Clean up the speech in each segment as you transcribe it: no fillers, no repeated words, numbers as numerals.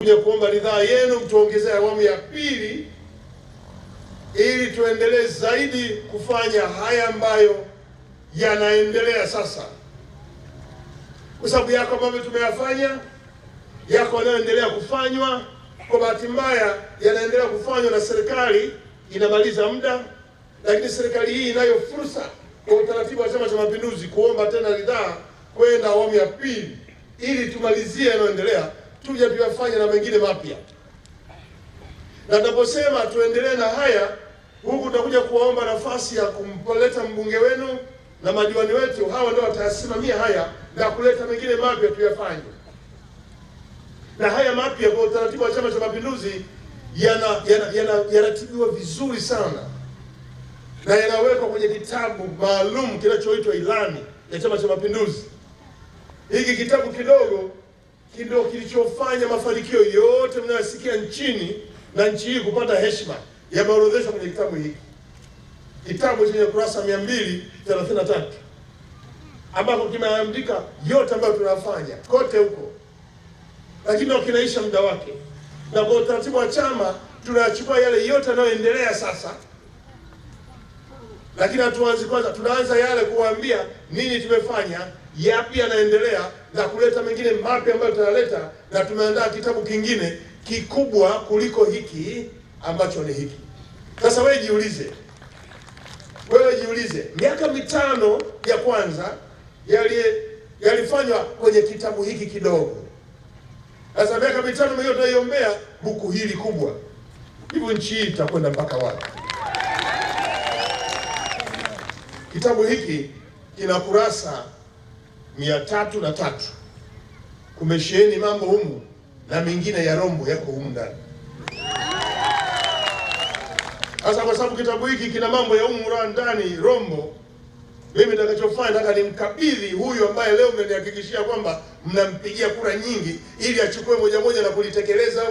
Kuja kuomba ridhaa yenu mtuongezee awamu ya pili ili tuendelee zaidi kufanya haya ambayo yanaendelea sasa, kwa sababu yako ambavyo tumeyafanya, yako yanayoendelea kufanywa. Kwa bahati mbaya yanaendelea kufanywa na serikali inamaliza muda, lakini serikali hii inayo fursa kwa utaratibu wa Chama cha Mapinduzi kuomba tena ridhaa kwenda awamu ya pili ili tumalizie yanayoendelea, tuje tuyafanye na mengine mapya. Na tunaposema tuendelee na haya, huku tutakuja kuwaomba nafasi ya kumpoleta mbunge wenu na madiwani wetu, hawa ndio watasimamia haya na kuleta mengine mapya tuyafanye. Na haya mapya kwa utaratibu wa Chama cha Mapinduzi yanaratibiwa vizuri sana na yanawekwa kwenye kitabu maalum kinachoitwa Ilani ya Chama cha Mapinduzi. Hiki kitabu kidogo ndio kilichofanya mafanikio yote mnayosikia nchini na nchi hii kupata heshima, yameorodheshwa kwenye kitabu hiki. Kitabu chenye kurasa 233 ambako kimeandika yote ambayo tunafanya kote huko, lakini kinaisha muda wake. Na kwa utaratibu wa chama tunachukua yale yote yanayoendelea sasa, lakini hatuanzi kwanza, tunaanza yale kuwaambia nini tumefanya, yapi yanaendelea, na kuleta mengine mapya ambayo tunaleta. Na tumeandaa kitabu kingine kikubwa kuliko hiki ambacho ni hiki. Sasa wewe jiulize, miaka 5 ya kwanza yalifanywa kwenye kitabu hiki kidogo. Sasa miaka 5 mingine tunaiombea buku hili kubwa. Hivyo nchi hii itakwenda mpaka wapi? Kitabu hiki kina kurasa 303. Kumesheheni mambo humu na mengine ya rombo yako humu ndani. Sasa kwa sababu kitabu hiki kina mambo ya humu ndani rombo, mimi nitakachofanya, nataka nimkabidhi huyu ambaye leo mmenihakikishia kwamba mnampigia kura nyingi ili achukue moja moja na kulitekeleza,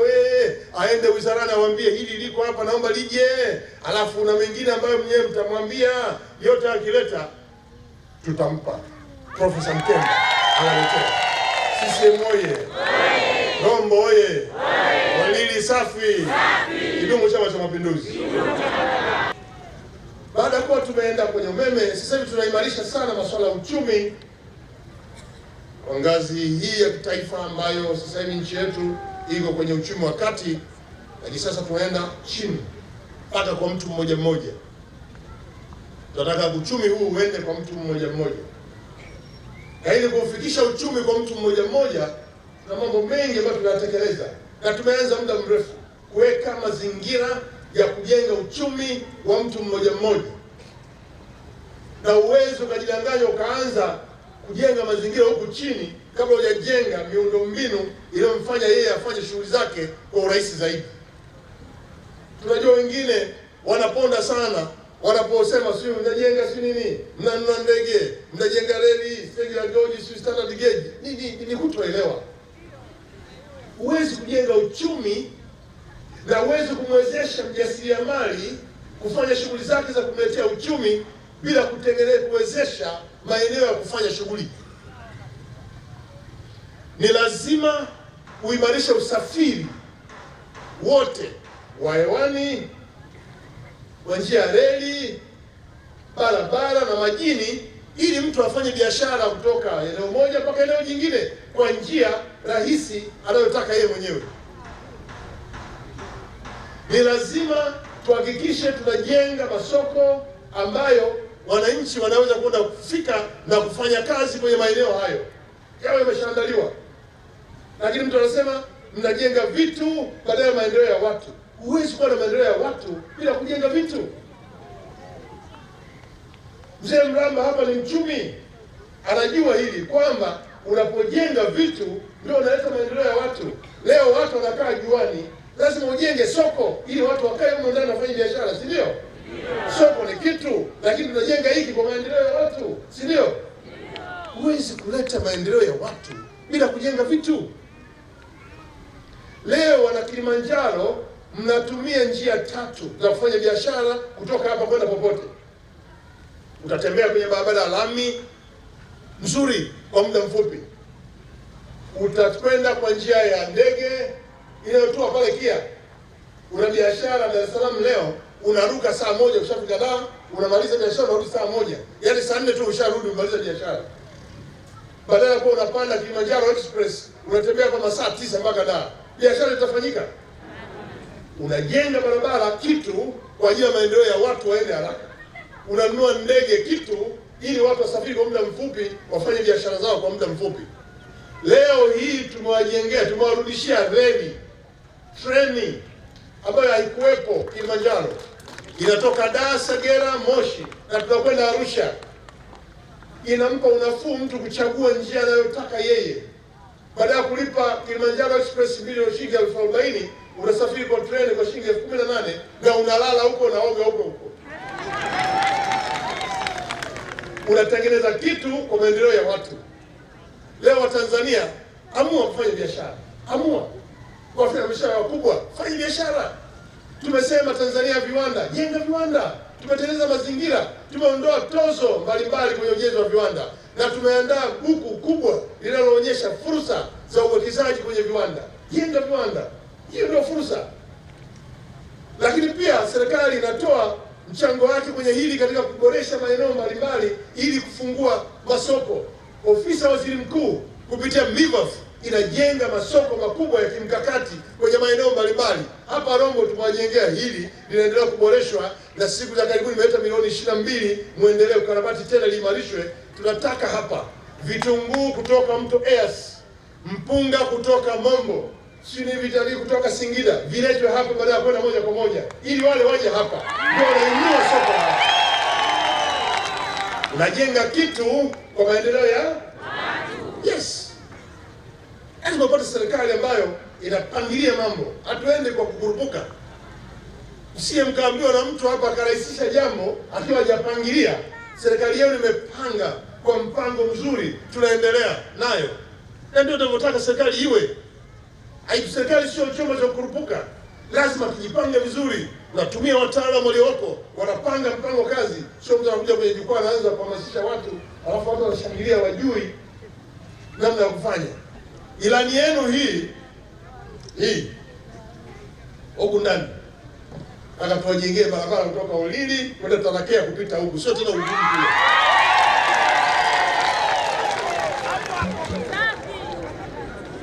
aende wizarani awaambie hili liko hapa, naomba lije. Alafu na mengine ambayo mwenyewe mtamwambia, yote akileta tutampa. Profesa Mkenda analetea. CCM oye! Rombo oye! Walili safi! Kidumu Chama cha Mapinduzi! Baada ya kuwa tumeenda kwenye umeme, sasa hivi tunaimarisha sana masuala ya uchumi kwa ngazi hii ya kitaifa, ambayo sasa hivi nchi yetu iko kwenye uchumi wa kati, lakini sasa tunaenda chini mpaka kwa mtu mmoja mmoja. Tunataka uchumi huu uende kwa mtu mmoja mmoja. Na ili kufikisha uchumi kwa mtu mmoja mmoja, tuna mambo mengi ambayo tunatekeleza, na tumeanza muda mrefu kuweka mazingira ya kujenga uchumi wa mtu mmoja mmoja. Na uwezo ukajidanganya ukaanza kujenga mazingira huku chini kabla hujajenga miundombinu iliyomfanya yeye afanye shughuli zake kwa urahisi zaidi. Tunajua wengine wanaponda sana wanaposema sio mnajenga si nini, mnanunua ndege, mnajenga reli, stendi ya George, si standard gauge. Ni kutoelewa. Huwezi kujenga uchumi na huwezi kumwezesha mjasiriamali kufanya shughuli zake za kumletea uchumi bila kuwezesha maeneo ya kufanya shughuli. Ni lazima uimarishe usafiri wote wa hewani, kwa njia ya reli, barabara na majini, ili mtu afanye biashara kutoka eneo moja mpaka eneo jingine kwa njia rahisi anayotaka yeye mwenyewe. Ni lazima tuhakikishe tunajenga masoko ambayo wananchi wanaweza kwenda kufika na kufanya kazi kwenye maeneo hayo, yawe yameshaandaliwa. Lakini mtu anasema mnajenga vitu badala ya maendeleo ya watu. Huwezi kuwa na maendeleo ya watu bila kujenga vitu. Mzee Mramba hapa ni mchumi, anajua hili kwamba unapojenga vitu ndio unaleta maendeleo ya watu. Leo watu wanakaa juani, lazima ujenge soko ili watu wakae huko ndani wafanye biashara, si ndio? Soko ni kitu, lakini tunajenga hiki kwa maendeleo ya watu, si ndio? Huwezi kuleta maendeleo ya watu bila kujenga vitu. Leo wana Kilimanjaro mnatumia njia 3 za kufanya biashara kutoka hapa kwenda popote. Utatembea kwenye barabara ya lami nzuri kwa muda mfupi. Utakwenda kwa njia ya ndege inayotoa pale KIA. Una biashara Dar es Salaam leo, unaruka saa moja ushafika Dar, unamaliza biashara unarudi saa moja. Yaani saa 4 tu usharudi umaliza biashara. Badala ya kuwa unapanda Kilimanjaro Express, unatembea kwa masaa 9 mpaka Dar. Biashara itafanyika? Unajenga barabara kitu kwa ajili ya maendeleo ya watu waende haraka. Unanunua ndege kitu ili watu wasafiri kwa muda mfupi, wafanye biashara zao kwa muda mfupi. Leo hii tumewajengea, tumewarudishia reli, treni ambayo haikuwepo Kilimanjaro. Inatoka Dar, Segera, Moshi na tunakwenda Arusha. Inampa unafuu mtu kuchagua njia anayotaka yeye. Baada ya kulipa Kilimanjaro Express bilioni shilingi 40,000, unasafiri kwa treni kwa shilingi 18,000 na unalala huko na oga huko. Unatengeneza kitu kwa maendeleo ya watu. Leo Watanzania, amua kufanya biashara. Amua wafanya biashara wakubwa, fanya biashara. Tumesema Tanzania viwanda, jenga viwanda. Tumetengeneza mazingira, tumeondoa tozo mbalimbali kwenye ujenzi wa viwanda, na tumeandaa buku kubwa linaloonyesha fursa za uwekezaji kwenye viwanda. Jenga viwanda, hiyo ndio fursa. Lakini pia serikali inatoa mchango wake kwenye hili katika kuboresha maeneo mbalimbali ili kufungua masoko. Ofisi ya Waziri Mkuu kupitia MIVAF inajenga masoko makubwa ya kimkakati kwenye maeneo mbalimbali. Hapa Rombo tumewajengea hili, linaendelea kuboreshwa na siku za karibuni imeleta milioni 22, muendelee ukarabati tena liimarishwe. Tunataka hapa vitunguu kutoka mto Eyasi, mpunga kutoka Mombo, sini vitalii kutoka Singida viletwe hapa baada ya kwenda moja kwa moja, ili wale waje hapa ndio wanainua soko hapa. Unajenga kitu kwa maendeleo ya watu. Yes. Lazima upate serikali ambayo inapangilia mambo. Hatuende kwa kukurupuka. Usiye mkaambiwa na mtu hapa akarahisisha jambo akiwa hajapangilia. Serikali yenu imepanga kwa mpango mzuri, tunaendelea nayo. Na ndio tunavyotaka serikali iwe. Serikali sio chombo cha kukurupuka. Lazima kijipange vizuri. Unatumia wataalamu walioko, wanapanga mpango kazi. Sio mtu anakuja kwenye jukwaa anaanza kuhamasisha watu, alafu watu wanashangilia wajui namna ya kufanya. Ilani yenu hii huku ndani akatuwajengee barabara kutoka Ulili kwenda Tarakea kupita huku, sio tena Ulili kule.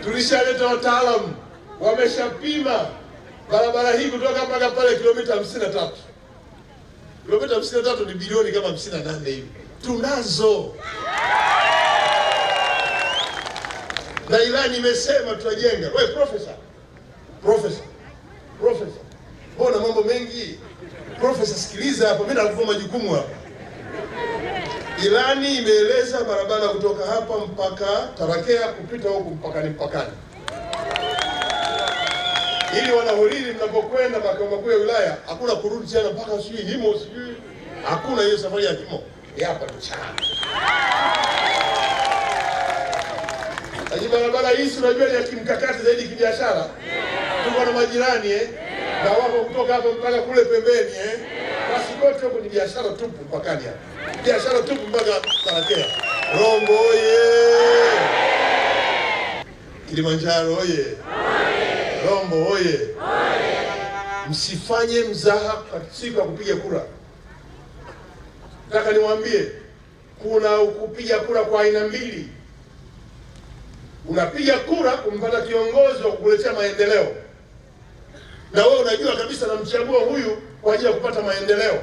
Tulishaleta wataalamu, wameshapima barabara hii kutoka mpaka pale kilomita 53. Kilomita 53 ni bilioni kama 58 hivi. Tunazo. Na ilani imesema tutajenga. Wewe profesa. Mbona mambo mengi? Profesa, sikiliza hapa, mimi nakupa majukumu hapa. Ilani imeeleza barabara kutoka hapa mpaka Tarakea kupita huku mpakani. Ili wanahuriri mnapokwenda makao makuu ya wilaya, hakuna kurudi tena mpaka Himo. Hakuna hiyo safari ya Himo. Hapa tu chana. Hii barabara hii unajua ni ya kimkakati zaidi kibiashara. Tuko na majirani na wako kutoka hapa mpaka kule pembeni Basi kote huko ni biashara tupu mpakani hapa. Biashara tupu mpaka Tarakea. Rombo oye! Kilimanjaro oye! Rombo oye! Msifanye mzaha siku ya kupiga kura. Nataka niwaambie kuna kupiga kura kwa aina mbili. Unapiga kura kumpata kiongozi wa kukuletea maendeleo, na wewe unajua kabisa namchagua huyu kwa ajili ya kupata maendeleo.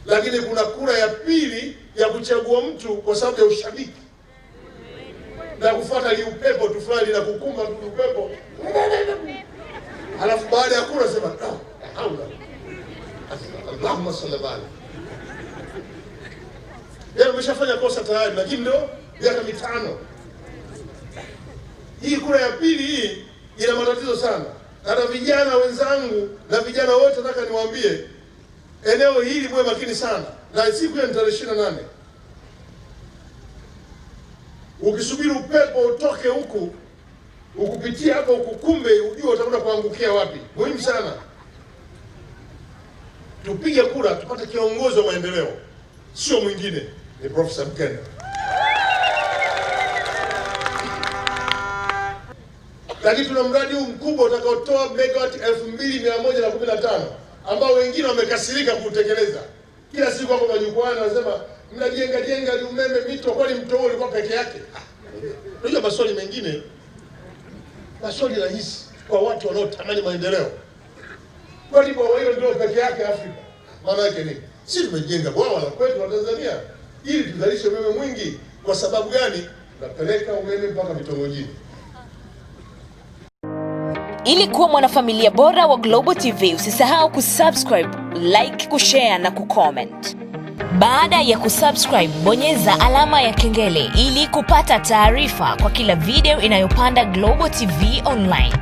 Lakini kuna kura ya pili ya kuchagua mtu kwa sababu ya ushabiki na kufuata liupepo tu fulani na kukumba tu upepo. Halafu baada ya kura sema Allahumma salli ala. Yeye umeshafanya kosa tayari, lakini ndio miaka 5. Hii kura ya pili hii ina matatizo sana. Hata vijana wenzangu na vijana wote nataka niwaambie, eneo hili mwe makini sana. Na siku ya tarehe 28. Ukisubiri upepo utoke huku, ukupitia hapo ukukumbe, ujue utakwenda kuangukia wapi. Muhimu sana. Tupige kura tupate kiongozi wa maendeleo. Sio mwingine, ni Profesa Mkenda. lakini tuna mradi huu mkubwa utakaotoa megawati 2115 ambao wengine wamekasirika kuutekeleza. Kila siku hapo majukwani wanasema mnajenga umeme mito, kwani mto huo ulikuwa peke yake? Unajua maswali mengine, maswali rahisi kwa watu wanaotamani maendeleo. Kwani bwawa hilo ndio peke yake Afrika? Maana yake nini? Sisi tumejenga bwawa la kwetu wa Tanzania ili tuzalishe umeme mwingi. Kwa sababu gani? Tunapeleka umeme mpaka vitongojini. Ili kuwa mwanafamilia bora wa Global TV, usisahau kusubscribe, like, kushare na kucomment. Baada ya kusubscribe, bonyeza alama ya kengele ili kupata taarifa kwa kila video inayopanda Global TV Online.